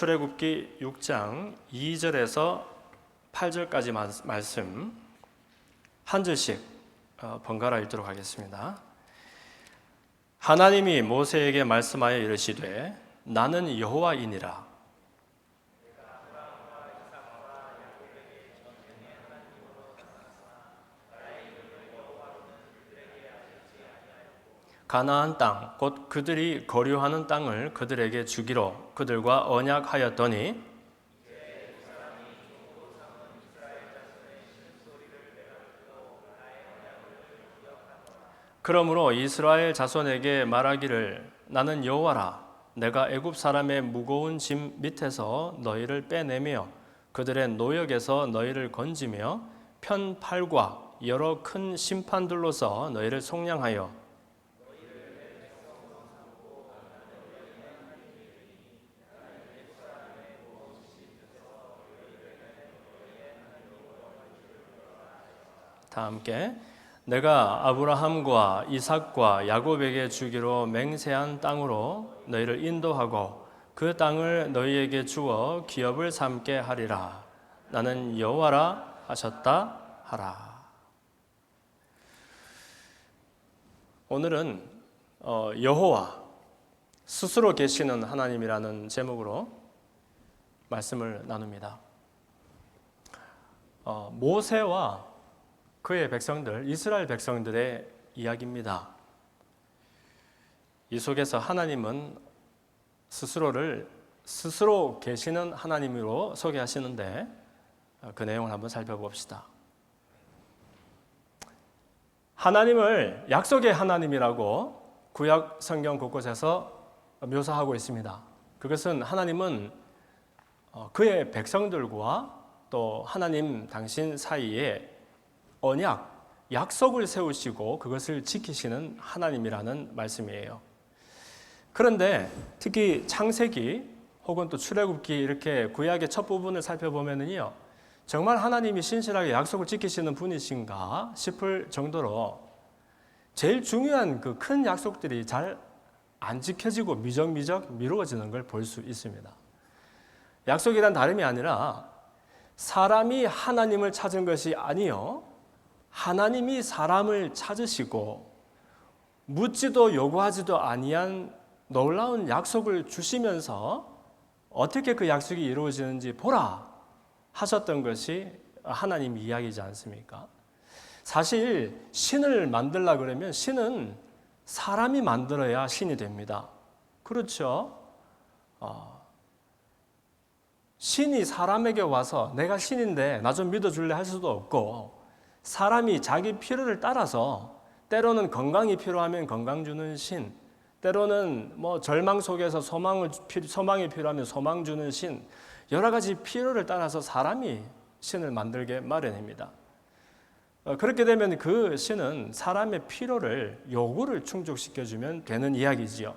출애굽기 6장 2절에서 8절까지 말씀 한 절씩 번갈아 읽도록 하겠습니다. 하나님이 모세에게 말씀하여 이르시되 나는 여호와이니라. 가나안 땅 곧 그들이 거류하는 땅을 그들에게 주기로 그들과 언약하였더니 그러므로 이스라엘 자손에게 말하기를 나는 여호와라. 내가 애굽 사람의 무거운 짐 밑에서 너희를 빼내며 그들의 노역에서 너희를 건지며 편팔과 여러 큰 심판들로서 너희를 속량하여 다 함께 내가 아브라함과 이삭과 야곱에게 주기로 맹세한 땅으로 너희를 인도하고 그 땅을 너희에게 주어 기업을 삼게 하리라. 나는 여호와라 하셨다 하라. 오늘은 여호와 스스로 계시는 하나님이라는 제목으로 말씀을 나눕니다. 모세와 그의 백성들, 이스라엘 백성들의 이야기입니다. 이 속에서 하나님은 스스로를 스스로 계시는 하나님으로 소개하시는데 그 내용을 한번 살펴봅시다. 하나님을 약속의 하나님이라고 구약 성경 곳곳에서 묘사하고 있습니다. 그것은 하나님은 그의 백성들과 또 하나님 당신 사이에 언약, 약속을 세우시고 그것을 지키시는 하나님이라는 말씀이에요. 그런데 특히 창세기 혹은 또 출애굽기 이렇게 구약의 첫 부분을 살펴보면은요, 정말 하나님이 신실하게 약속을 지키시는 분이신가 싶을 정도로 제일 중요한 그 큰 약속들이 잘 안 지켜지고 미적미적 미루어지는 걸 볼 수 있습니다. 약속이란 다름이 아니라 사람이 하나님을 찾은 것이 아니요, 하나님이 사람을 찾으시고 묻지도 요구하지도 아니한 놀라운 약속을 주시면서 어떻게 그 약속이 이루어지는지 보라 하셨던 것이 하나님 이야기지 않습니까? 사실 신을 만들려고 그러면 신은 사람이 만들어야 신이 됩니다. 그렇죠? 신이 사람에게 와서 내가 신인데 나 좀 믿어줄래 할 수도 없고, 사람이 자기 필요를 따라서 때로는 건강이 필요하면 건강 주는 신, 때로는 절망 속에서 소망이 필요하면 소망 주는 신, 여러 가지 필요를 따라서 사람이 신을 만들게 마련입니다. 그렇게 되면 그 신은 사람의 필요를, 요구를 충족시켜주면 되는 이야기지요.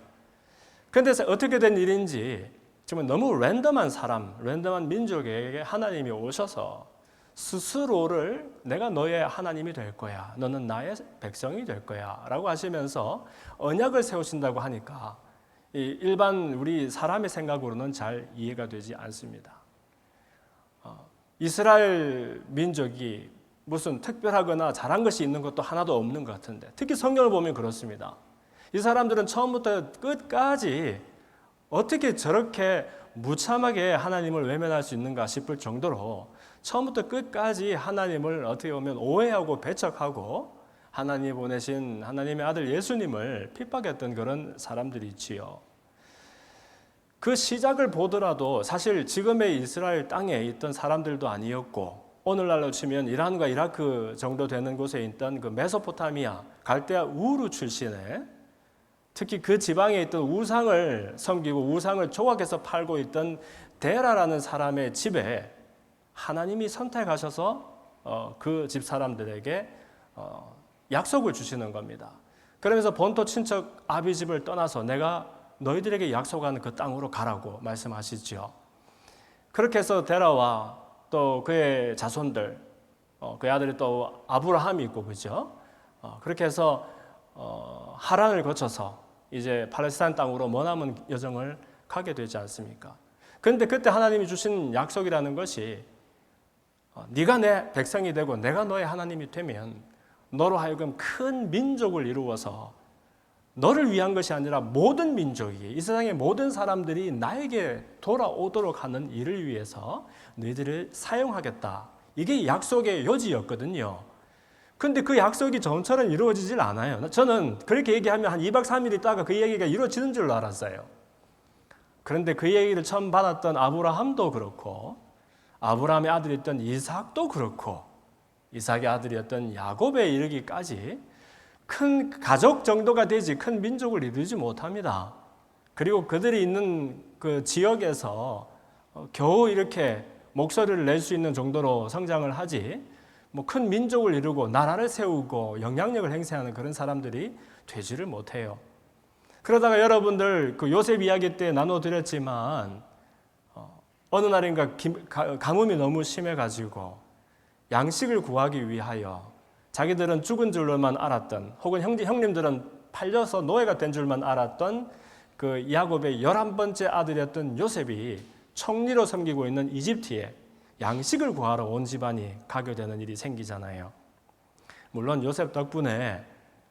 그런데 어떻게 된 일인지 정말 너무 랜덤한 민족에게 하나님이 오셔서 스스로를 내가 너의 하나님이 될 거야, 너는 나의 백성이 될 거야 라고 하시면서 언약을 세우신다고 하니까 일반 우리 사람의 생각으로는 잘 이해가 되지 않습니다. 이스라엘 민족이 무슨 특별하거나 잘한 것이 있는 것도 하나도 없는 것 같은데, 특히 성경을 보면 그렇습니다. 이 사람들은 처음부터 끝까지 어떻게 저렇게 무참하게 하나님을 외면할 수 있는가 싶을 정도로 처음부터 끝까지 하나님을 어떻게 보면 오해하고 배척하고 하나님이 보내신 하나님의 아들 예수님을 핍박했던 그런 사람들이 있지요. 그 시작을 보더라도 사실 지금의 이스라엘 땅에 있던 사람들도 아니었고, 오늘날로 치면 이란과 이라크 정도 되는 곳에 있던 그 메소포타미아, 갈대아 우르 출신의, 특히 그 지방에 있던 우상을 섬기고 우상을 조각해서 팔고 있던 데라라는 사람의 집에 하나님이 선택하셔서 그 집 사람들에게 약속을 주시는 겁니다. 그러면서 본토 친척 아비 집을 떠나서 내가 너희들에게 약속하는 그 땅으로 가라고 말씀하시죠. 그렇게 해서 데라와 또 그의 자손들, 그의 아들이 또 아브라함이 있고, 그죠? 그렇게 해서 하란을 거쳐서 이제 팔레스타인 땅으로 머나먼 여정을 가게 되지 않습니까? 그런데 그때 하나님이 주신 약속이라는 것이 네가 내 백성이 되고 내가 너의 하나님이 되면 너로 하여금 큰 민족을 이루어서 너를 위한 것이 아니라 모든 민족이, 이 세상의 모든 사람들이 나에게 돌아오도록 하는 일을 위해서 너희들을 사용하겠다. 이게 약속의 요지였거든요. 근데 그 약속이 좀처럼 이루어지질 않아요. 저는 그렇게 얘기하면 한 2박 3일 있다가 그 얘기가 이루어지는 줄로 알았어요. 그런데 그 얘기를 처음 받았던 아브라함도 그렇고, 아브라함의 아들이었던 이삭도 그렇고, 이삭의 아들이었던 야곱에 이르기까지 큰 가족 정도가 되지 큰 민족을 이루지 못합니다. 그리고 그들이 있는 그 지역에서 겨우 이렇게 목소리를 낼 수 있는 정도로 성장을 하지, 뭐 큰 민족을 이루고 나라를 세우고 영향력을 행사하는 그런 사람들이 되지를 못해요. 그러다가 여러분들 그 요셉 이야기 때 나눠드렸지만 어느 날인가 가뭄이 너무 심해가지고 양식을 구하기 위하여 자기들은 죽은 줄로만 알았던, 혹은 형님들은 팔려서 노예가 된 줄만 알았던 그 야곱의 11번째 아들이었던 요셉이 총리로 섬기고 있는 이집트에 양식을 구하러 온 집안이 가게 되는 일이 생기잖아요. 물론 요셉 덕분에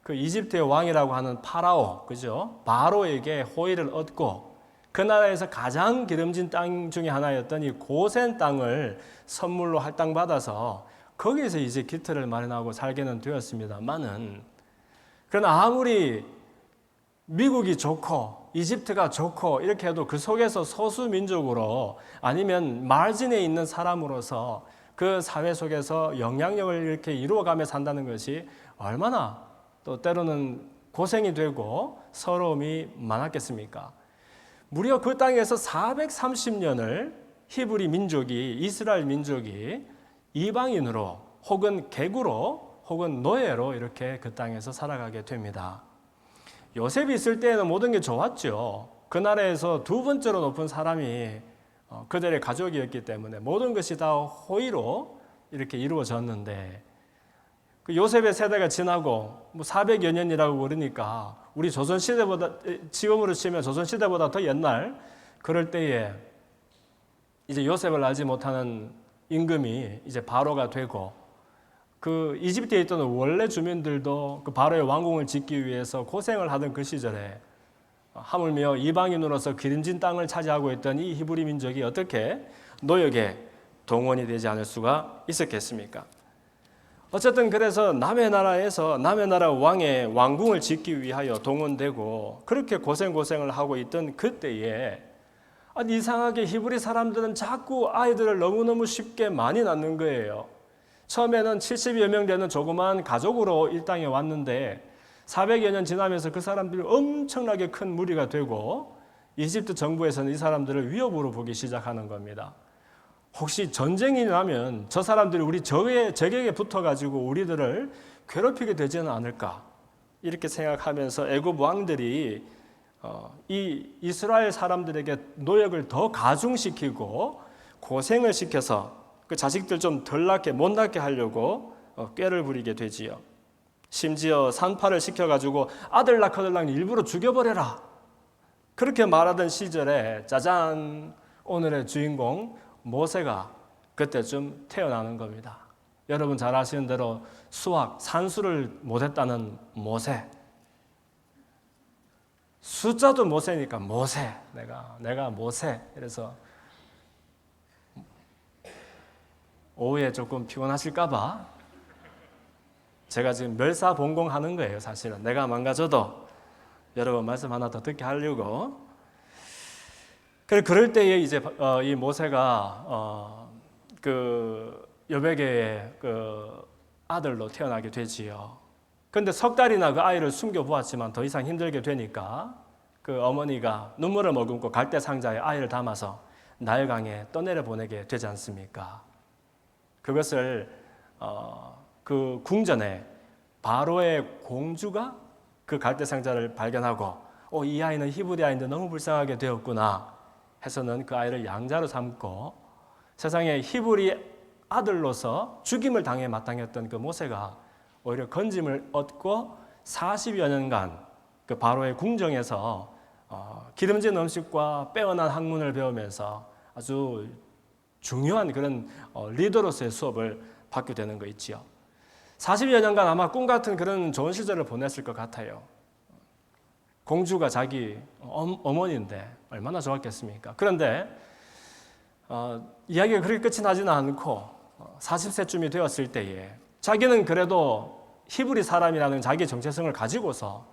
그 이집트의 왕이라고 하는 파라오, 그죠? 바로에게 호의를 얻고 그 나라에서 가장 기름진 땅 중에 하나였던 이 고센 땅을 선물로 할당받아서 거기에서 이제 기틀을 마련하고 살게는 되었습니다만은, 그러나 아무리 미국이 좋고 이집트가 좋고 이렇게 해도 그 속에서 소수민족으로 아니면 마진에 있는 사람으로서 그 사회 속에서 영향력을 이렇게 이루어가며 산다는 것이 얼마나 또 때로는 고생이 되고 서러움이 많았겠습니까? 무려 그 땅에서 430년을 히브리 민족이, 이스라엘 민족이 이방인으로 혹은 개구로 혹은 노예로 이렇게 그 땅에서 살아가게 됩니다. 요셉이 있을 때에는 모든 게 좋았죠. 그 나라에서 두 번째로 높은 사람이 그들의 가족이었기 때문에 모든 것이 다 호의로 이렇게 이루어졌는데, 그 요셉의 세대가 지나고 뭐 400여 년이라고 그러니까 우리 조선시대보다, 지금으로 치면 조선시대보다 더 옛날, 그럴 때에 이제 요셉을 알지 못하는 임금이 이제 바로가 되고, 그 이집트에 있던 원래 주민들도 그 바로의 왕궁을 짓기 위해서 고생을 하던 그 시절에 하물며 이방인으로서 기름진 땅을 차지하고 있던 이 히브리 민족이 어떻게 노역에 동원이 되지 않을 수가 있었겠습니까? 어쨌든 그래서 남의 나라에서 남의 나라 왕의 왕궁을 짓기 위하여 동원되고 그렇게 고생을 하고 있던 그때에 이상하게 히브리 사람들은 자꾸 아이들을 너무너무 쉽게 많이 낳는 거예요. 처음에는 70여 명 되는 조그만 가족으로 이 땅에 왔는데 400여 년 지나면서 그 사람들이 엄청나게 큰 무리가 되고 이집트 정부에서는 이 사람들을 위협으로 보기 시작하는 겁니다. 혹시 전쟁이 나면 저 사람들이 우리 적에게 붙어가지고 우리들을 괴롭히게 되지는 않을까, 이렇게 생각하면서 애굽 왕들이 이 이스라엘 사람들에게 노역을 더 가중시키고 고생을 시켜서 그 자식들 좀 덜 낳게, 못 낳게 하려고 꾀를 부리게 되지요. 심지어 산파를 시켜가지고 아들 낳거들랑 일부러 죽여버려라, 그렇게 말하던 시절에 짜잔, 오늘의 주인공 모세가 그때쯤 태어나는 겁니다. 여러분 잘 아시는 대로 산수를 못했다는 모세, 숫자도 모세니까 모세, 내가 모세. 그래서 오후에 조금 피곤하실까봐 제가 지금 멸사본공하는 거예요. 사실은 내가 망가져도 여러분 말씀 하나 더 듣게 하려고. 그럴 때에 이제 이 모세가 그 여백의 그 아들로 태어나게 되지요. 그런데 석 달이나 그 아이를 숨겨 보았지만 더 이상 힘들게 되니까 그 어머니가 눈물을 머금고 갈대 상자에 아이를 담아서 나일강에 떠내려 보내게 되지 않습니까? 그것을 그 궁전에 바로의 공주가 그 갈대 상자를 발견하고 이 아이는 히브리 아이인데 너무 불쌍하게 되었구나 해서는 그 아이를 양자로 삼고 세상에 히브리 아들로서 죽임을 당해 마땅했던 그 모세가 오히려 건짐을 얻고 40여 년간 그 바로의 궁정에서 기름진 음식과 빼어난 학문을 배우면서 아주 중요한 그런 리더로서의 수업을 받게 되는 거 있지요. 40여 년간 아마 꿈 같은 그런 좋은 시절을 보냈을 것 같아요. 공주가 자기 어머니인데 얼마나 좋았겠습니까? 그런데 이야기가 그렇게 끝이 나지는 않고 40세쯤이 되었을 때에 자기는 그래도 히브리 사람이라는 자기 정체성을 가지고서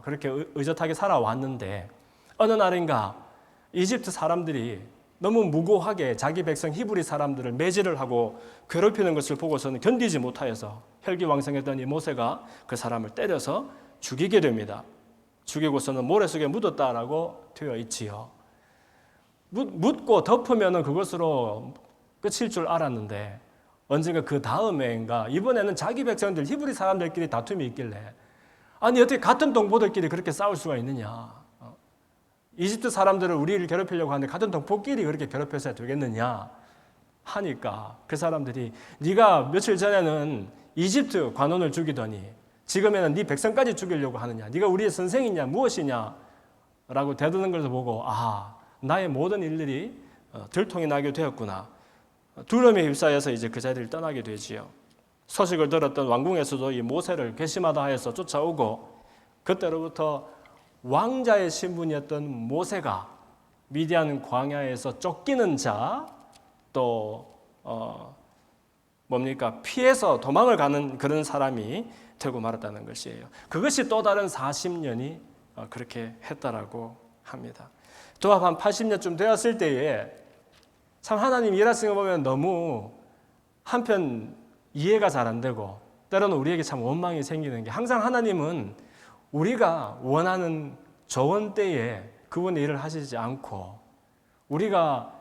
그렇게 의젓하게 살아왔는데 어느 날인가 이집트 사람들이 너무 무고하게 자기 백성 히브리 사람들을 매질을 하고 괴롭히는 것을 보고서는 견디지 못하여서 혈기왕성했던 이 모세가 그 사람을 때려서 죽이게 됩니다. 죽이고서는 모래 속에 묻었다라고 되어 있지요. 묻고 덮으면 그것으로 끝일 줄 알았는데 언젠가 그 다음에인가 이번에는 자기 백성들 히브리 사람들끼리 다툼이 있길래 아니 어떻게 같은 동포들끼리 그렇게 싸울 수가 있느냐. 이집트 사람들을 우리를 괴롭히려고 하는데 같은 동포끼리 그렇게 괴롭혀서 되겠느냐 하니까 그 사람들이 네가 며칠 전에는 이집트 관원을 죽이더니 지금에는 네 백성까지 죽이려고 하느냐. 네가 우리의 선생이냐 무엇이냐 라고 대드는 것을 보고 나의 모든 일들이 들통이 나게 되었구나. 두려움에 휩싸여서 이제 그 자리를 떠나게 되지요. 소식을 들었던 왕궁에서도 이 모세를 괘씸하다 하여서 쫓아오고 그때로부터 왕자의 신분이었던 모세가 미디안 광야에서 쫓기는 자, 또 피해서 도망을 가는 그런 사람이 되고 말았다는 것이에요. 그것이 또 다른 40년이 그렇게 했다라고 합니다. 또 한 80년쯤 되었을 때에 참 하나님 일하시는 거 보면 너무 한편 이해가 잘 안 되고 때로는 우리에게 참 원망이 생기는 게 항상 하나님은 우리가 원하는 좋은 때에 그분의 일을 하시지 않고 우리가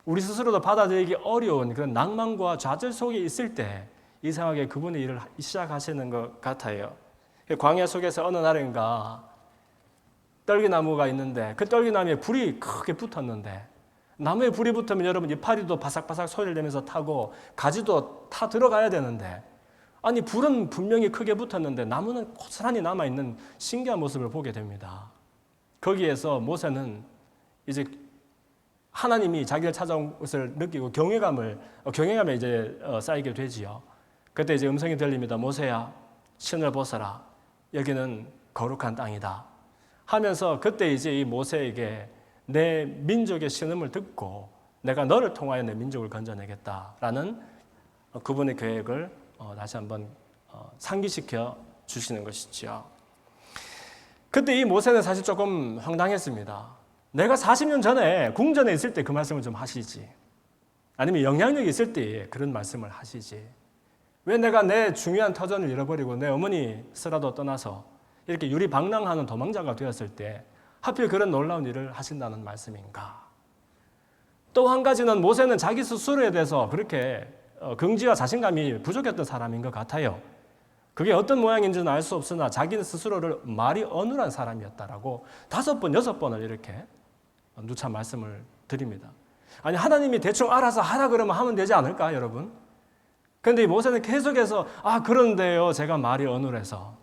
우리 스스로도 받아들이기 어려운 그런 낭만과 좌절 속에 있을 때 이상하게 그분의 일을 시작하시는 것 같아요. 광야 속에서 어느 날인가 떨기나무가 있는데 그 떨기나무에 불이 크게 붙었는데 나무에 불이 붙으면 여러분 이파리도 바삭바삭 소리를 내면서 타고 가지도 타 들어가야 되는데 아니 불은 분명히 크게 붙었는데 나무는 고스란히 남아있는 신기한 모습을 보게 됩니다. 거기에서 모세는 이제 하나님이 자기를 찾아온 것을 느끼고 경외감에 이제 쌓이게 되지요. 그때 이제 음성이 들립니다. 모세야, 신을 벗어라. 여기는 거룩한 땅이다. 하면서 그때 이제 이 모세에게 내 민족의 신음을 듣고 내가 너를 통하여 내 민족을 건져내겠다라는 그분의 계획을 다시 한번 상기시켜 주시는 것이죠. 그때 이 모세는 사실 조금 황당했습니다. 내가 40년 전에 궁전에 있을 때 그 말씀을 좀 하시지. 아니면 영향력이 있을 때 그런 말씀을 하시지. 왜 내가 내 중요한 터전을 잃어버리고 내 어머니 스라도 떠나서 이렇게 유리방랑하는 도망자가 되었을 때 하필 그런 놀라운 일을 하신다는 말씀인가? 또 한 가지는 모세는 자기 스스로에 대해서 그렇게 긍지와 자신감이 부족했던 사람인 것 같아요. 그게 어떤 모양인지는 알 수 없으나 자기 스스로를 말이 어눌한 사람이었다라고 5번, 6번을 이렇게 누차 말씀을 드립니다. 아니 하나님이 대충 알아서 하라 그러면 하면 되지 않을까 여러분? 그런데 이 모세는 계속해서 그런데요 제가 말이 어눌해서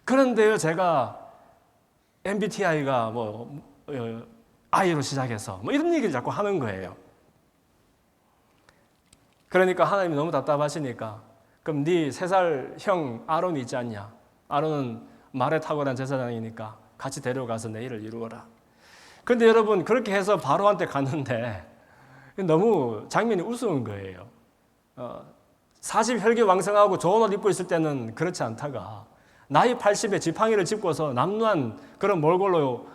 그런데요 제가 MBTI가 I로 시작해서 이런 얘기를 자꾸 하는 거예요. 그러니까 하나님이 너무 답답하시니까 그럼 네 3살 형 아론이 있지 않냐? 아론은 말에 탁월한 제사장이니까 같이 데려가서 내 일을 이루어라. 그런데 여러분 그렇게 해서 바로한테 갔는데 너무 장면이 우스운 거예요. 40 혈기왕성하고 좋은 옷 입고 있을 때는 그렇지 않다가 나이 80에 지팡이를 짚고서 남루한 그런 몰골로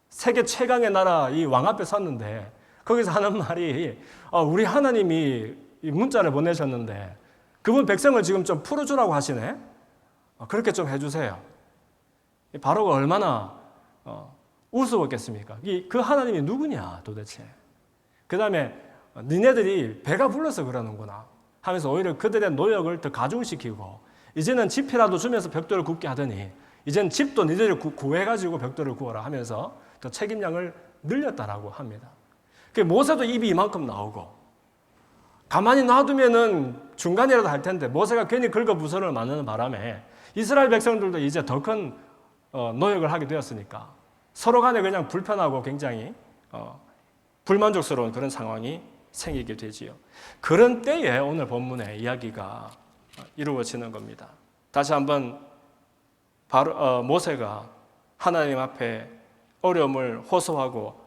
세계 최강의 나라 이 왕 앞에 섰는데 거기서 하는 말이 우리 하나님이 이 문자를 보내셨는데 그분 백성을 지금 좀 풀어주라고 하시네. 그렇게 좀 해주세요. 바로가 얼마나 우스웠겠습니까? 그 하나님이 누구냐 도대체. 그 다음에 니네들이 배가 불러서 그러는구나 하면서 오히려 그들의 노역을 더 가중시키고 이제는 집이라도 주면서 벽돌을 굽게 하더니 이제는 집도 니네들 구해가지고 벽돌을 구워라 하면서 더 책임량을 늘렸다라고 합니다. 모세도 입이 이만큼 나오고 가만히 놔두면은 중간이라도 할 텐데 모세가 괜히 긁어부스럼을 만드는 바람에 이스라엘 백성들도 이제 더 큰 노역을 하게 되었으니까 서로 간에 그냥 불편하고 굉장히 불만족스러운 그런 상황이 생기게 되지요. 그런 때에 오늘 본문의 이야기가 이루어지는 겁니다. 다시 한번 모세가 하나님 앞에 어려움을 호소하고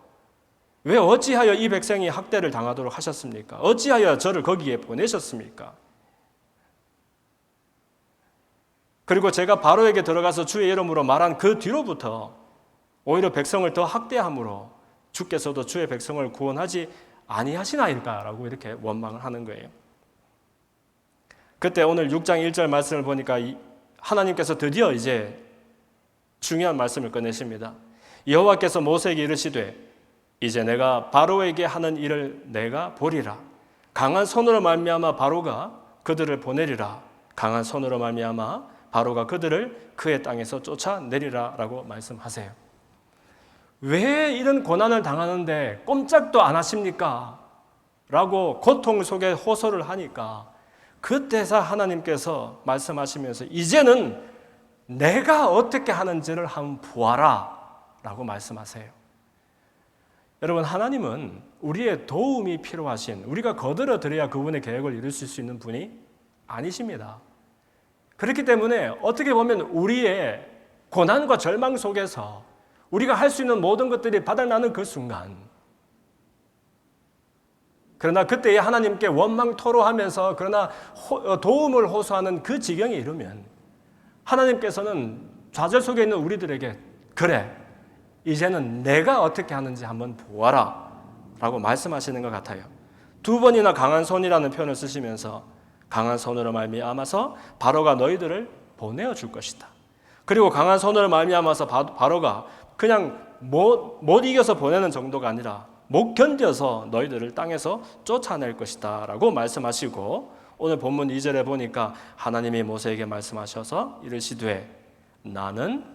왜 어찌하여 이 백성이 학대를 당하도록 하셨습니까? 어찌하여 저를 거기에 보내셨습니까? 그리고 제가 바로에게 들어가서 주의 이름으로 말한 그 뒤로부터 오히려 백성을 더 학대함으로 주께서도 주의 백성을 구원하지 아니하시나이까라고 이렇게 원망을 하는 거예요. 그때 오늘 6장 1절 말씀을 보니까 하나님께서 드디어 이제 중요한 말씀을 꺼내십니다. 여호와께서 모세에게 이르시되 이제 내가 바로에게 하는 일을 내가 보리라. 강한 손으로 말미암아 바로가 그들을 보내리라. 강한 손으로 말미암아 바로가 그들을 그의 땅에서 쫓아내리라라고 말씀하세요. 왜 이런 고난을 당하는데 꼼짝도 안 하십니까? 라고 고통 속에 호소를 하니까 그때서 하나님께서 말씀하시면서 이제는 내가 어떻게 하는지를 한번 보아라 라고 말씀하세요. 여러분, 하나님은 우리의 도움이 필요하신, 우리가 거들어드려야 그분의 계획을 이루실 수 있는 분이 아니십니다. 그렇기 때문에 어떻게 보면 우리의 고난과 절망 속에서 우리가 할 수 있는 모든 것들이 바닥나는 그 순간, 그러나 그때에 하나님께 원망 토로하면서 그러나 도움을 호소하는 그 지경에 이르면 하나님께서는 좌절 속에 있는 우리들에게 그래, 이제는 내가 어떻게 하는지 한번 보아라 라고 말씀하시는 것 같아요. 두 번이나 강한 손이라는 표현을 쓰시면서 강한 손으로 말미암아서 바로가 너희들을 보내어 줄 것이다. 그리고 강한 손으로 말미암아서 바로가 그냥 못 이겨서 보내는 정도가 아니라 못 견뎌서 너희들을 땅에서 쫓아낼 것이다 라고 말씀하시고, 오늘 본문 2절에 보니까 하나님이 모세에게 말씀하셔서 이르시되 나는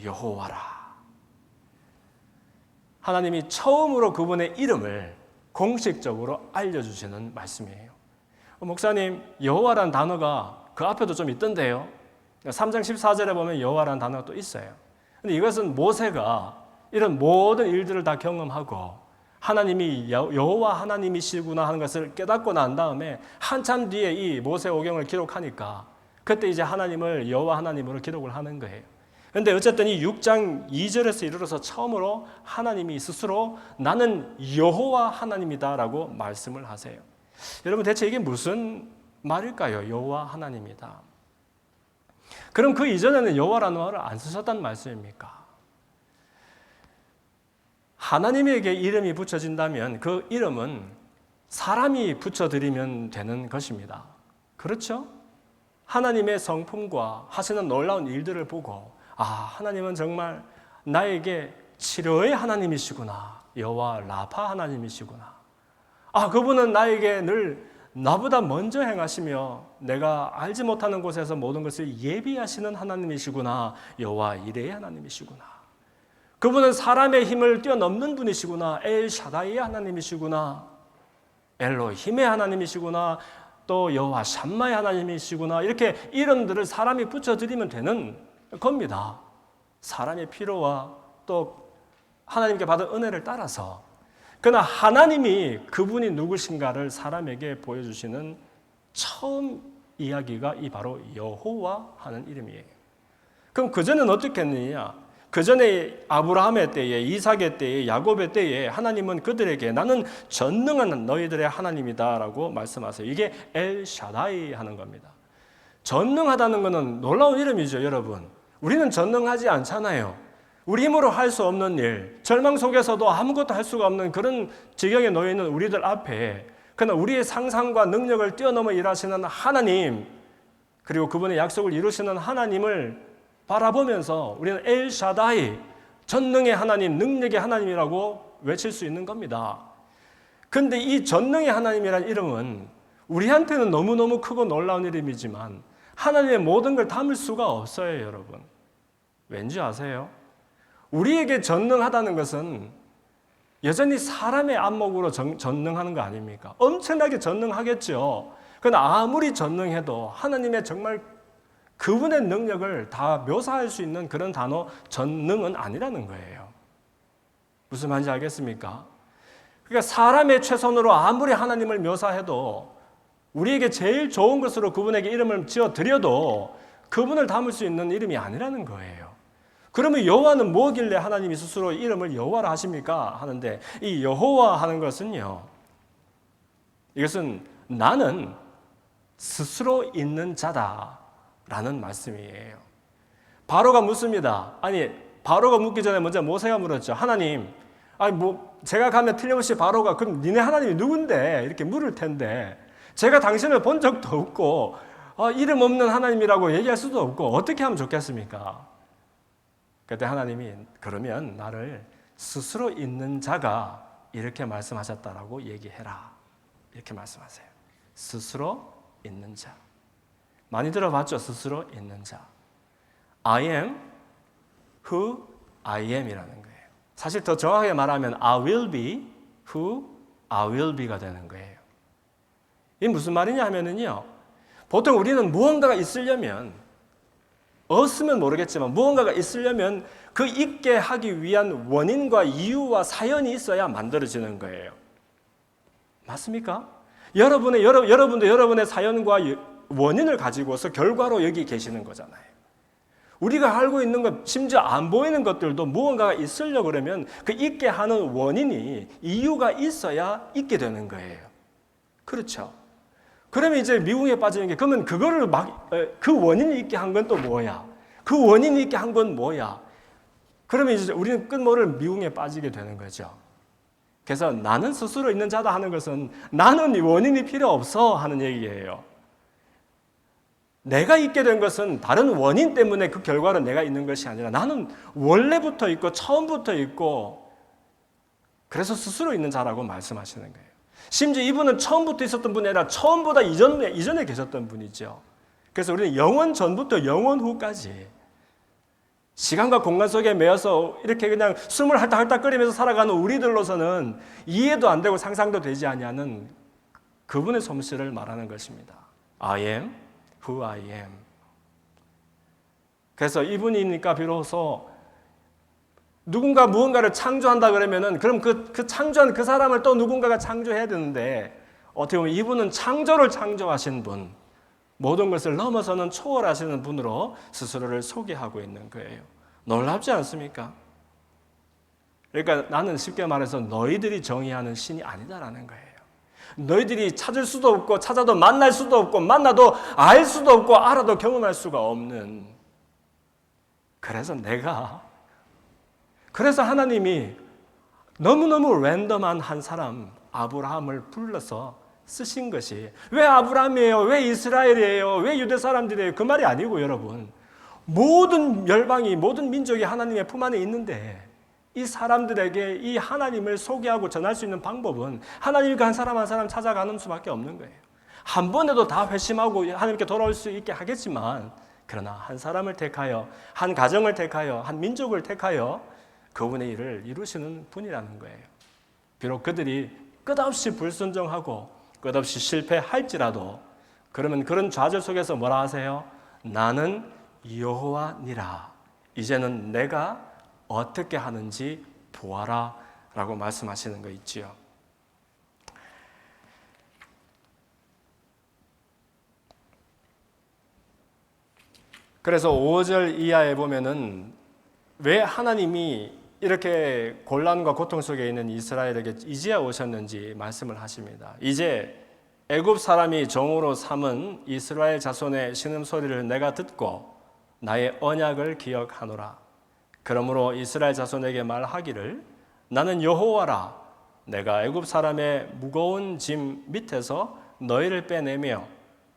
여호와라. 하나님이 처음으로 그분의 이름을 공식적으로 알려주시는 말씀이에요. 목사님, 여호와라는 단어가 그 앞에도 좀 있던데요. 3장 14절에 보면 여호와라는 단어가 또 있어요. 근데 이것은 모세가 이런 모든 일들을 다 경험하고 하나님이 여호와 하나님이시구나 하는 것을 깨닫고 난 다음에 한참 뒤에 이 모세오경을 기록하니까 그때 이제 하나님을 여호와 하나님으로 기록을 하는 거예요. 그런데 어쨌든 이 6장 2절에서 이르러서 처음으로 하나님이 스스로 나는 여호와 하나님이다라고 말씀을 하세요. 여러분, 대체 이게 무슨 말일까요? 여호와 하나님이다. 그럼 그 이전에는 여호와라는 말을 안 쓰셨단 말씀입니까? 하나님에게 이름이 붙여진다면 그 이름은 사람이 붙여드리면 되는 것입니다. 그렇죠? 하나님의 성품과 하시는 놀라운 일들을 보고 하나님은 정말 나에게 치료의 하나님이시구나. 여호와 라파 하나님이시구나. 그분은 나에게 늘 나보다 먼저 행하시며 내가 알지 못하는 곳에서 모든 것을 예비하시는 하나님이시구나. 여호와 이레의 하나님이시구나. 그분은 사람의 힘을 뛰어넘는 분이시구나. 엘 샤다이의 하나님이시구나. 엘로힘의 하나님이시구나. 또 여호와 샴마의 하나님이시구나. 이렇게 이름들을 사람이 붙여드리면 되는 겁니다. 사람의 필요와 또 하나님께 받은 은혜를 따라서. 그러나 하나님이 그분이 누구신가를 사람에게 보여주시는 처음 이야기가 이 바로 여호와 하는 이름이에요. 그럼 그전에는 어떻게 했느냐? 그전에 아브라함의 때에, 이삭의 때에, 야곱의 때에 하나님은 그들에게 나는 전능한 너희들의 하나님이다라고 말씀하세요. 이게 엘 샤다이 하는 겁니다. 전능하다는 것은 놀라운 이름이죠, 여러분. 우리는 전능하지 않잖아요. 우리 힘으로 할 수 없는 일, 절망 속에서도 아무것도 할 수가 없는 그런 지경에 놓여 있는 우리들 앞에 그러나 우리의 상상과 능력을 뛰어넘어 일하시는 하나님, 그리고 그분의 약속을 이루시는 하나님을 바라보면서 우리는 엘 샤다이, 전능의 하나님, 능력의 하나님이라고 외칠 수 있는 겁니다. 그런데 이 전능의 하나님이라는 이름은 우리한테는 너무너무 크고 놀라운 이름이지만 하나님의 모든 걸 담을 수가 없어요, 여러분. 왠지 아세요? 우리에게 전능하다는 것은 여전히 사람의 안목으로 전능하는 거 아닙니까? 엄청나게 전능하겠죠. 그러나 아무리 전능해도 하나님의 정말 그분의 능력을 다 묘사할 수 있는 그런 단어 전능은 아니라는 거예요. 무슨 말인지 알겠습니까? 그러니까 사람의 최선으로 아무리 하나님을 묘사해도 우리에게 제일 좋은 것으로 그분에게 이름을 지어드려도 그분을 담을 수 있는 이름이 아니라는 거예요. 그러면 여호와는 뭐길래 하나님이 스스로 이름을 여호와라 하십니까? 하는데 이 여호와 하는 것은요, 이것은 나는 스스로 있는 자다라는 말씀이에요. 바로가 묻습니다. 아니, 바로가 묻기 전에 먼저 모세가 물었죠. 하나님, 아니 제가 가면 틀림없이 바로가 그럼 니네 하나님이 누군데 이렇게 물을 텐데 제가 당신을 본 적도 없고 이름 없는 하나님이라고 얘기할 수도 없고 어떻게 하면 좋겠습니까? 그때 하나님이 그러면 나를 스스로 있는 자가 이렇게 말씀하셨다라고 얘기해라. 이렇게 말씀하세요. 스스로 있는 자. 많이 들어봤죠? 스스로 있는 자. I am who I am 이라는 거예요. 사실 더 정확하게 말하면 I will be who I will be가 되는 거예요. 이게 무슨 말이냐 하면은요, 보통 우리는 무언가가 있으려면, 없으면 모르겠지만 무언가가 있으려면 그 있게 하기 위한 원인과 이유와 사연이 있어야 만들어지는 거예요. 맞습니까? 여러분도 여러분의 사연과 원인을 가지고서 결과로 여기 계시는 거잖아요. 우리가 알고 있는 것, 심지어 안 보이는 것들도 무언가가 있으려고 그러면 그 있게 하는 원인이, 이유가 있어야 있게 되는 거예요. 그렇죠? 그러면 이제 미궁에 빠지는 게, 그러면 그거를 그 원인이 있게 한 건 또 뭐야? 그 원인이 있게 한 건 뭐야? 그러면 이제 우리는 끝모를 미궁에 빠지게 되는 거죠. 그래서 나는 스스로 있는 자다 하는 것은 나는 원인이 필요 없어 하는 얘기예요. 내가 있게 된 것은 다른 원인 때문에 그 결과로 내가 있는 것이 아니라 나는 원래부터 있고 처음부터 있고 그래서 스스로 있는 자라고 말씀하시는 거예요. 심지어 이분은 처음부터 있었던 분이 아니라 처음보다 이전에 계셨던 분이죠. 그래서 우리는 영원 전부터 영원 후까지 시간과 공간 속에 매여서 이렇게 그냥 숨을 할딱할딱거리면서 살아가는 우리들로서는 이해도 안 되고 상상도 되지 아니하는 그분의 솜씨를 말하는 것입니다. I am who I am. 그래서 이분이니까 비로소 누군가 무언가를 창조한다 그러면은 그럼 그 창조한 그 사람을 또 누군가가 창조해야 되는데 어떻게 보면 이분은 창조를 창조하신 분, 모든 것을 넘어서는 초월하시는 분으로 스스로를 소개하고 있는 거예요. 놀랍지 않습니까? 그러니까 나는 쉽게 말해서 너희들이 정의하는 신이 아니다라는 거예요. 너희들이 찾을 수도 없고 찾아도 만날 수도 없고 만나도 알 수도 없고 알아도 경험할 수가 없는, 그래서 하나님이 너무너무 랜덤한 한 사람 아브라함을 불러서 쓰신 것이, 왜 아브라함이에요? 왜 이스라엘이에요? 왜 유대 사람들이에요? 그 말이 아니고 여러분, 모든 열방이, 모든 민족이 하나님의 품 안에 있는데 이 사람들에게 이 하나님을 소개하고 전할 수 있는 방법은 하나님과 한 사람 한 사람 찾아가는 수밖에 없는 거예요. 한 번에도 다 회심하고 하나님께 돌아올 수 있게 하겠지만, 그러나 한 사람을 택하여, 한 가정을 택하여, 한 민족을 택하여 그분의 일을 이루시는 분이라는 거예요. 비록 그들이 끝없이 불순종하고 끝없이 실패할지라도, 그러면 그런 좌절 속에서 뭐라 하세요? 나는 여호와니라. 이제는 내가 어떻게 하는지 보아라 라고 말씀하시는 거 있지요. 그래서 5절 이하에 보면은 왜 하나님이 이렇게 곤란과 고통 속에 있는 이스라엘에게 이제야 오셨는지 말씀을 하십니다. 이제 애굽 사람이 종으로 삼은 이스라엘 자손의 신음소리를 내가 듣고 나의 언약을 기억하노라. 그러므로 이스라엘 자손에게 말하기를 나는 여호와라. 내가 애굽 사람의 무거운 짐 밑에서 너희를 빼내며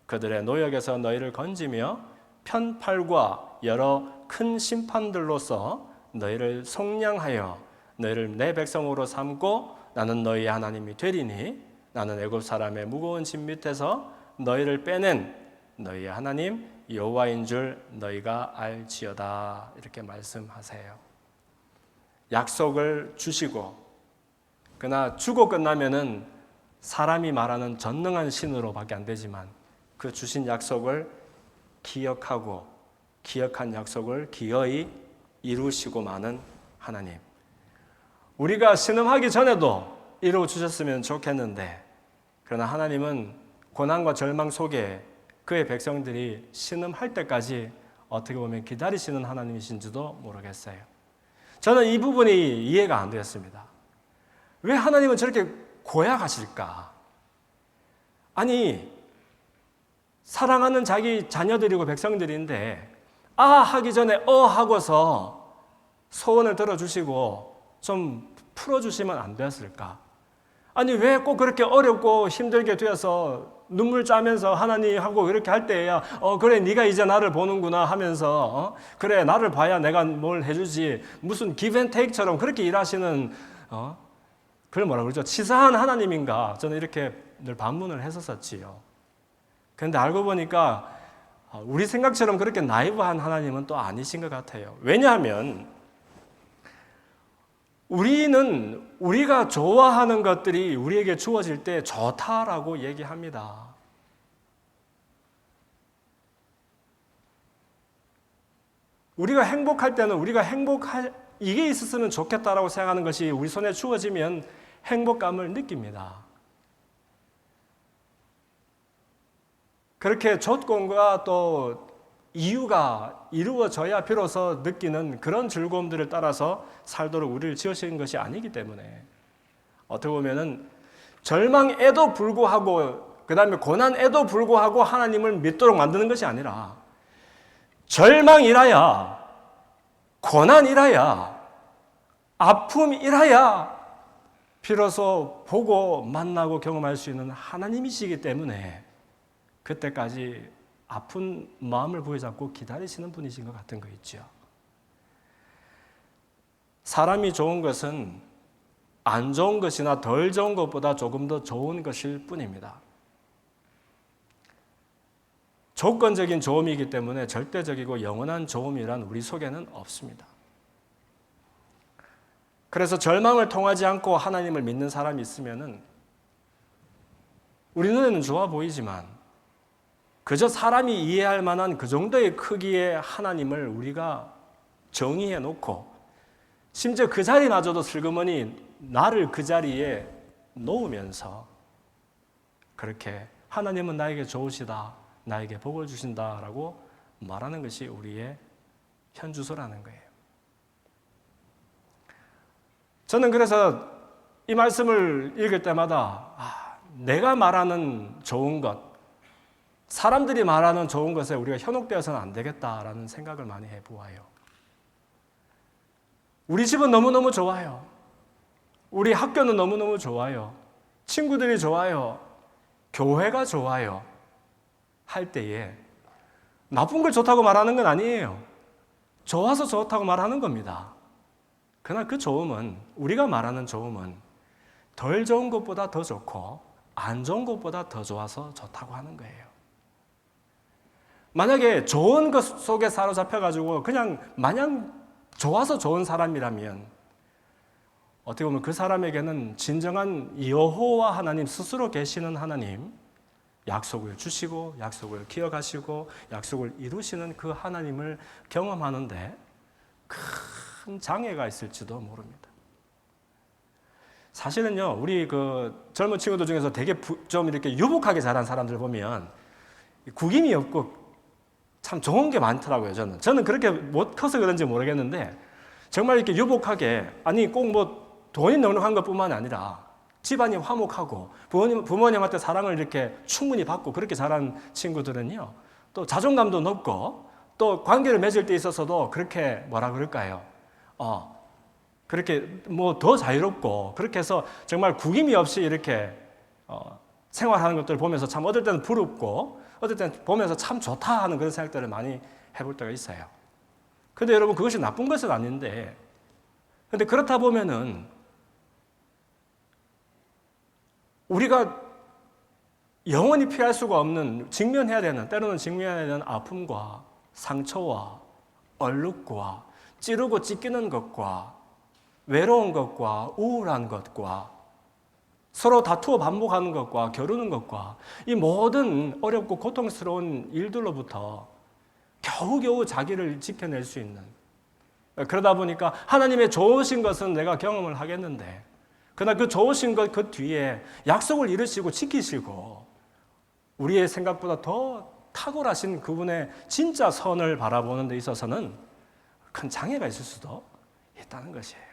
그들의 노역에서 너희를 건지며 편팔과 여러 큰 심판들로서 너희를 속량하여 너희를 내 백성으로 삼고 나는 너희의 하나님이 되리니 나는 애굽 사람의 무거운 짐 밑에서 너희를 빼낸 너희의 하나님 여호와인 줄 너희가 알지어다. 이렇게 말씀하세요. 약속을 주시고, 그러나 주고 끝나면은 사람이 말하는 전능한 신으로밖에 안 되지만 그 주신 약속을 기억하고 기억한 약속을 기어이 이루시고 마는 하나님. 우리가 신음하기 전에도 이루어 주셨으면 좋겠는데, 그러나 하나님은 고난과 절망 속에 그의 백성들이 신음할 때까지 어떻게 보면 기다리시는 하나님이신지도 모르겠어요. 저는 이 부분이 이해가 안 되었습니다. 왜 하나님은 저렇게 고약하실까? 아니, 사랑하는 자기 자녀들이고 백성들인데 아 하기 전에 하고서 소원을 들어주시고 좀 풀어주시면 안 되었을까? 아니, 왜 꼭 그렇게 어렵고 힘들게 되어서 눈물 짜면서 하나님하고 이렇게 할 때야 그래 네가 이제 나를 보는구나 하면서 그래 나를 봐야 내가 뭘 해주지, 무슨 give and take처럼 그렇게 일하시는 그걸 뭐라 그러죠? 치사한 하나님인가? 저는 이렇게 늘 반문을 했었지요. 그런데 알고 보니까 우리 생각처럼 그렇게 나이브한 하나님은 또 아니신 것 같아요. 왜냐하면 우리는 우리가 좋아하는 것들이 우리에게 주어질 때 좋다라고 얘기합니다. 우리가 행복할 때는 우리가 이게 있었으면 좋겠다라고 생각하는 것이 우리 손에 주어지면 행복감을 느낍니다. 그렇게 조건과 또 이유가 이루어져야 비로소 느끼는 그런 즐거움들을 따라서 살도록 우리를 지으신 것이 아니기 때문에 어떻게 보면은 절망에도 불구하고 그 다음에 고난에도 불구하고 하나님을 믿도록 만드는 것이 아니라 절망이라야 고난이라야 아픔이라야 비로소 보고 만나고 경험할 수 있는 하나님이시기 때문에 그때까지 아픈 마음을 부여잡고 기다리시는 분이신 것 같은 거 있죠. 사람이 좋은 것은 안 좋은 것이나 덜 좋은 것보다 조금 더 좋은 것일 뿐입니다. 조건적인 좋음이기 때문에 절대적이고 영원한 좋음이란 우리 속에는 없습니다. 그래서 절망을 통하지 않고 하나님을 믿는 사람이 있으면은 우리 눈에는 좋아 보이지만 그저 사람이 이해할 만한 그 정도의 크기의 하나님을 우리가 정의해 놓고 심지어 그 자리마저도 슬그머니 나를 그 자리에 놓으면서 그렇게 하나님은 나에게 좋으시다, 나에게 복을 주신다라고 말하는 것이 우리의 현주소라는 거예요. 저는 그래서 이 말씀을 읽을 때마다 내가 말하는 좋은 것, 사람들이 말하는 좋은 것에 우리가 현혹되어서는 안 되겠다라는 생각을 많이 해보아요. 우리 집은 너무너무 좋아요. 우리 학교는 너무너무 좋아요. 친구들이 좋아요. 교회가 좋아요. 할 때에 나쁜 걸 좋다고 말하는 건 아니에요. 좋아서 좋다고 말하는 겁니다. 그러나 그 좋음은, 우리가 말하는 좋음은 덜 좋은 것보다 더 좋고 안 좋은 것보다 더 좋아서 좋다고 하는 거예요. 만약에 좋은 것 속에 사로잡혀가지고 그냥 마냥 좋아서 좋은 사람이라면 어떻게 보면 그 사람에게는 진정한 여호와 하나님 스스로 계시는 하나님, 약속을 주시고 약속을 기억하시고 약속을 이루시는 그 하나님을 경험하는데 큰 장애가 있을지도 모릅니다. 사실은요, 우리 그 젊은 친구들 중에서 되게 좀 이렇게 유복하게 자란 사람들 보면 구김이 없고 참 좋은 게 많더라고요. 저는 그렇게 못 커서 그런지 모르겠는데 정말 이렇게 유복하게, 아니 꼭 뭐 돈이 넉넉한 것뿐만 아니라 집안이 화목하고 부모님한테 사랑을 이렇게 충분히 받고 그렇게 자란 친구들은요, 또 자존감도 높고 또 관계를 맺을 때 있어서도 그렇게 뭐라 그럴까요? 그렇게 뭐 더 자유롭고 그렇게 해서 정말 구김이 없이 이렇게 생활하는 것들을 보면서 참 어떨 때는 부럽고 어떨 때는 보면서 참 좋다 하는 그런 생각들을 많이 해볼 때가 있어요. 근데 여러분, 그것이 나쁜 것은 아닌데, 근데 그렇다 보면은 우리가 영원히 피할 수가 없는, 직면해야 되는, 때로는 직면해야 되는 아픔과 상처와 얼룩과 찌르고 찢기는 것과 외로운 것과 우울한 것과 서로 다투어 반복하는 것과 겨루는 것과 이 모든 어렵고 고통스러운 일들로부터 겨우겨우 자기를 지켜낼 수 있는, 그러다 보니까 하나님의 좋으신 것은 내가 경험을 하겠는데 그러나 그 좋으신 것 그 뒤에 약속을 이루시고 지키시고 우리의 생각보다 더 탁월하신 그분의 진짜 선을 바라보는 데 있어서는 큰 장애가 있을 수도 있다는 것이에요.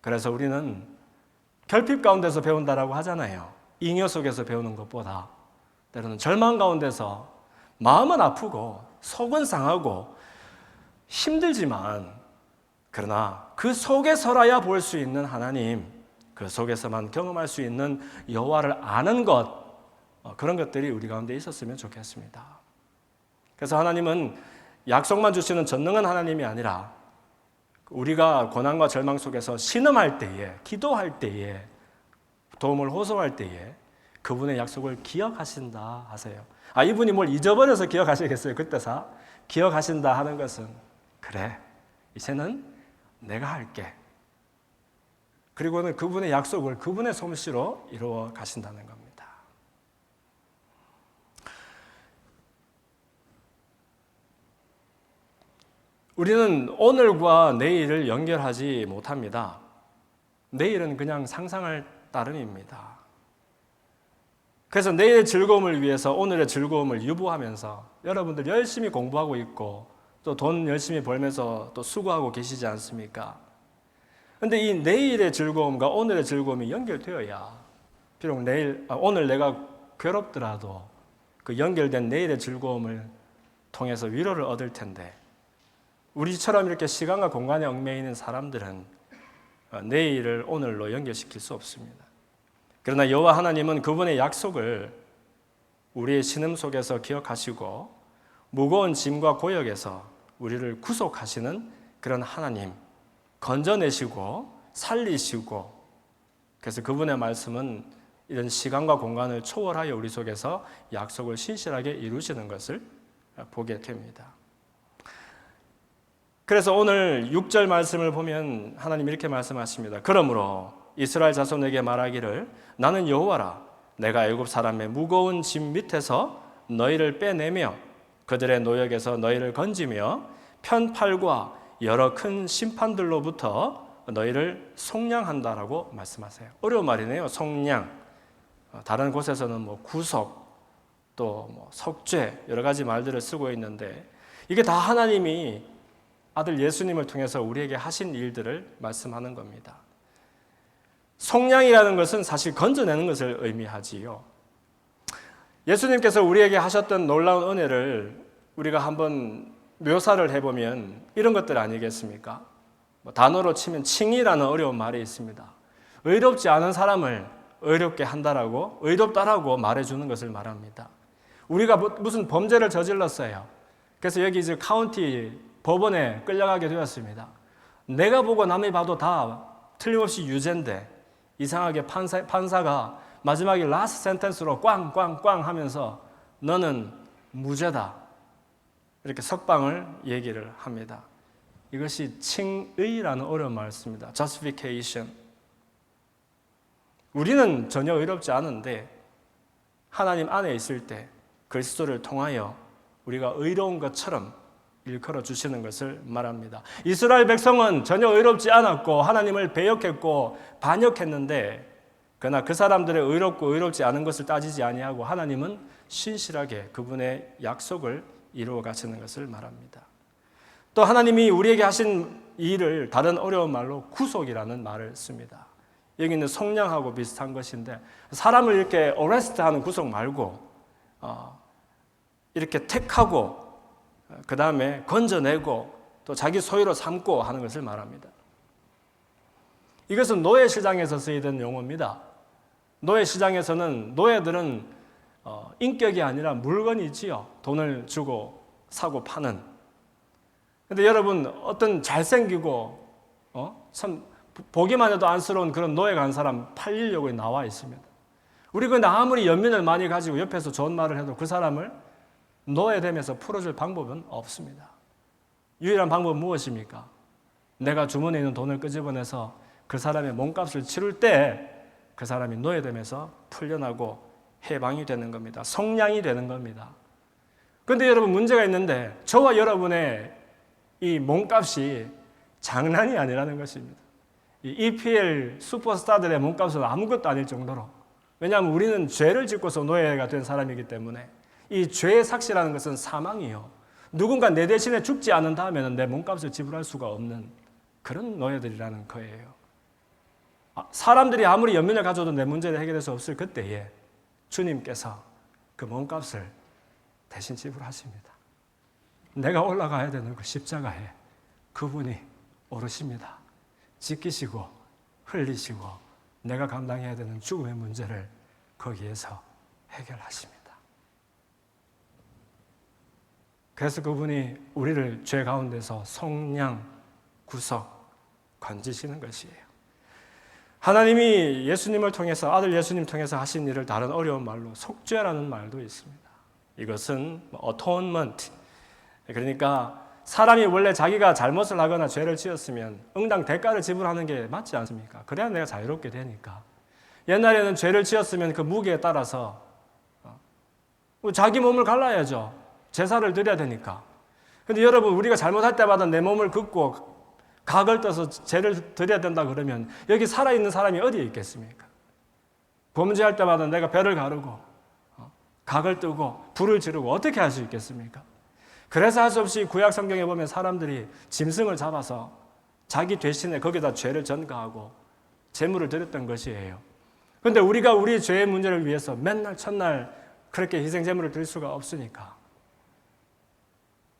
그래서 우리는 결핍 가운데서 배운다라고 하잖아요. 잉여 속에서 배우는 것보다 때로는 절망 가운데서 마음은 아프고 속은 상하고 힘들지만 그러나 그 속에서라야 볼 수 있는 하나님, 그 속에서만 경험할 수 있는 여호와를 아는 것, 그런 것들이 우리 가운데 있었으면 좋겠습니다. 그래서 하나님은 약속만 주시는 전능한 하나님이 아니라 우리가 고난과 절망 속에서 신음할 때에, 기도할 때에, 도움을 호소할 때에 그분의 약속을 기억하신다 하세요. 이분이 뭘 잊어버려서 기억하시겠어요? 그때사 기억하신다 하는 것은 그래, 이제는 내가 할게. 그리고는 그분의 약속을 그분의 솜씨로 이루어 가신다는 겁니다. 우리는 오늘과 내일을 연결하지 못합니다. 내일은 그냥 상상할 따름입니다. 그래서 내일의 즐거움을 위해서 오늘의 즐거움을 유보하면서 여러분들 열심히 공부하고 있고 또 돈 열심히 벌면서 또 수고하고 계시지 않습니까? 그런데 이 내일의 즐거움과 오늘의 즐거움이 연결되어야 비록 오늘 내가 괴롭더라도 그 연결된 내일의 즐거움을 통해서 위로를 얻을 텐데 우리처럼 이렇게 시간과 공간에 얽매여 있는 사람들은 내일을 오늘로 연결시킬 수 없습니다. 그러나 여호와 하나님은 그분의 약속을 우리의 신음 속에서 기억하시고 무거운 짐과 고역에서 우리를 구속하시는 그런 하나님, 건져내시고 살리시고 그래서 그분의 말씀은 이런 시간과 공간을 초월하여 우리 속에서 약속을 신실하게 이루시는 것을 보게 됩니다. 그래서 오늘 6절 말씀을 보면 하나님 이렇게 말씀하십니다. 그러므로 이스라엘 자손에게 말하기를 나는 여호와라 내가 애굽 사람의 무거운 짐 밑에서 너희를 빼내며 그들의 노역에서 너희를 건지며 편팔과 여러 큰 심판들로부터 너희를 속량한다라고 말씀하세요. 어려운 말이네요. 속량. 다른 곳에서는 뭐 구속, 또 뭐 속죄 여러 가지 말들을 쓰고 있는데 이게 다 하나님이 아들 예수님을 통해서 우리에게 하신 일들을 말씀하는 겁니다. 속량이라는 것은 사실 건져내는 것을 의미하지요. 예수님께서 우리에게 하셨던 놀라운 은혜를 우리가 한번 묘사를 해보면 이런 것들 아니겠습니까? 단어로 치면 칭의라는 어려운 말이 있습니다. 의롭지 않은 사람을 의롭게 한다라고 의롭다라고 말해주는 것을 말합니다. 우리가 무슨 범죄를 저질렀어요. 그래서 여기 이제 카운티 법원에 끌려가게 되었습니다. 내가 보고 남이 봐도 다 틀림없이 유죄인데 이상하게 판사가 마지막에 라스트 센텐스로 꽝꽝꽝 하면서 너는 무죄다. 이렇게 석방을 얘기를 합니다. 이것이 칭의라는 어려운 말을 씁니다. justification. 우리는 전혀 의롭지 않은데 하나님 안에 있을 때 그리스도를 통하여 우리가 의로운 것처럼 일컬어 주시는 것을 말합니다. 이스라엘 백성은 전혀 의롭지 않았고 하나님을 배역했고 반역했는데 그러나 그 사람들의 의롭고 의롭지 않은 것을 따지지 아니하고 하나님은 신실하게 그분의 약속을 이루어 가시는 것을 말합니다. 또 하나님이 우리에게 하신 일을 다른 어려운 말로 구속이라는 말을 씁니다. 여기는 속량하고 비슷한 것인데 사람을 이렇게 어레스트하는 구속 말고 이렇게 택하고 그 다음에 건져내고 또 자기 소유로 삼고 하는 것을 말합니다. 이것은 노예 시장에서 쓰이던 용어입니다. 노예 시장에서는 노예들은 인격이 아니라 물건이지요. 돈을 주고 사고 파는. 근데 여러분 어떤 잘생기고 참 보기만 해도 안쓰러운 그런 노예가 한 사람 팔리려고 나와 있습니다. 우리 근데 아무리 연민을 많이 가지고 옆에서 좋은 말을 해도 그 사람을 노예됨에서 풀어줄 방법은 없습니다. 유일한 방법은 무엇입니까? 내가 주머니에 있는 돈을 끄집어내서 그 사람의 몸값을 치를 때 그 사람이 노예됨에서 풀려나고 해방이 되는 겁니다. 속량이 되는 겁니다. 그런데 여러분 문제가 있는데 저와 여러분의 이 몸값이 장난이 아니라는 것입니다. 이 EPL 슈퍼스타들의 몸값은 아무것도 아닐 정도로, 왜냐하면 우리는 죄를 짓고서 노예가 된 사람이기 때문에 이 죄의 삭시라는 것은 사망이요. 누군가 내 대신에 죽지 않는다 하면 내 몸값을 지불할 수가 없는 그런 노예들이라는 거예요. 사람들이 아무리 연민을 가져도 내 문제를 해결할 수 없을 그때에 주님께서 그 몸값을 대신 지불하십니다. 내가 올라가야 되는 그 십자가에 그분이 오르십니다. 지키시고 흘리시고 내가 감당해야 되는 죽음의 문제를 거기에서 해결하십니다. 그래서 그분이 우리를 죄 가운데서 속량, 구속, 건지시는 것이에요. 하나님이 예수님을 통해서, 아들 예수님 통해서 하신 일을 다른 어려운 말로 속죄라는 말도 있습니다. 이것은 atonement, 그러니까 사람이 원래 자기가 잘못을 하거나 죄를 지었으면 응당 대가를 지불하는 게 맞지 않습니까? 그래야 내가 자유롭게 되니까. 옛날에는 죄를 지었으면 그 무게에 따라서 자기 몸을 갈라야죠. 제사를 드려야 되니까. 근데 여러분, 우리가 잘못할 때마다 내 몸을 긋고 각을 떠서 죄를 드려야 된다 그러면 여기 살아있는 사람이 어디에 있겠습니까? 범죄할 때마다 내가 배를 가르고 각을 뜨고 불을 지르고 어떻게 할 수 있겠습니까? 그래서 할 수 없이 구약 성경에 보면 사람들이 짐승을 잡아서 자기 대신에 거기다 죄를 전가하고 제물을 드렸던 것이에요. 그런데 우리가 우리 죄의 문제를 위해서 맨날 첫날 그렇게 희생 제물을 드릴 수가 없으니까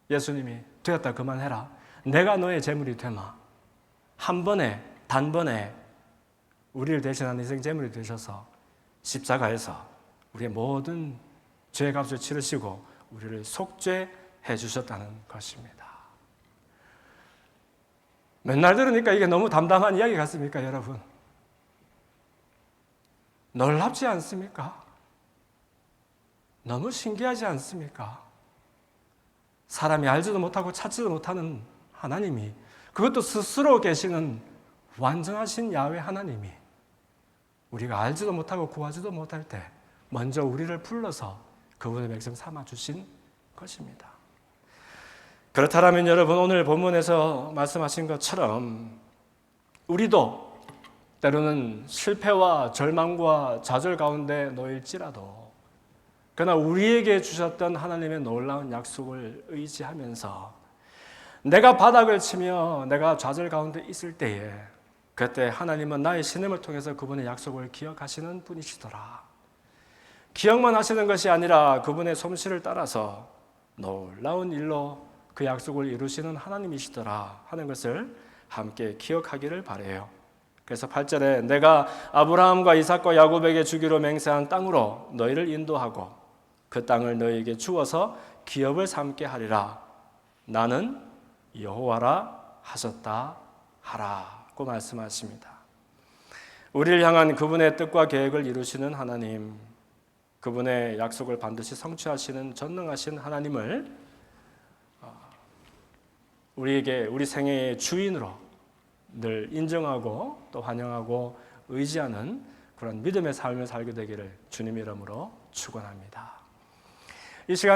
예수님이 되었다 그만해라. 내가 너의 제물이 되마. 한 번에 단번에 우리를 대신한 희생 제물이 되셔서 십자가에서 우리의 모든 죄의 값을 치르시고 우리를 속죄해 주셨다는 것입니다. 맨날 들으니까 이게 너무 담담한 이야기 같습니까, 여러분? 놀랍지 않습니까? 너무 신기하지 않습니까? 사람이 알지도 못하고 찾지도 못하는 하나님이, 그것도 스스로 계시는 완전하신 야훼 하나님이 우리가 알지도 못하고 구하지도 못할 때 먼저 우리를 불러서 그분의 백성 삼아주신 것입니다. 그렇다면 여러분, 오늘 본문에서 말씀하신 것처럼 우리도 때로는 실패와 절망과 좌절 가운데 놓일지라도 그러나 우리에게 주셨던 하나님의 놀라운 약속을 의지하면서 내가 바닥을 치며 내가 좌절 가운데 있을 때에 그때 하나님은 나의 신음을 통해서 그분의 약속을 기억하시는 분이시더라. 기억만 하시는 것이 아니라 그분의 솜씨를 따라서 놀라운 일로 그 약속을 이루시는 하나님이시더라 하는 것을 함께 기억하기를 바라요. 그래서 8절에 내가 아브라함과 이삭과 야곱에게 주기로 맹세한 땅으로 너희를 인도하고 그 땅을 너희에게 주어서 기업을 삼게 하리라. 나는 여호와라 하셨다 하라고 말씀하십니다. 우리를 향한 그분의 뜻과 계획을 이루시는 하나님, 그분의 약속을 반드시 성취하시는 전능하신 하나님을 우리에게 우리 생애의 주인으로 늘 인정하고 또 환영하고 의지하는 그런 믿음의 삶을 살게 되기를 주님 이름으로 축원합니다. 이 시간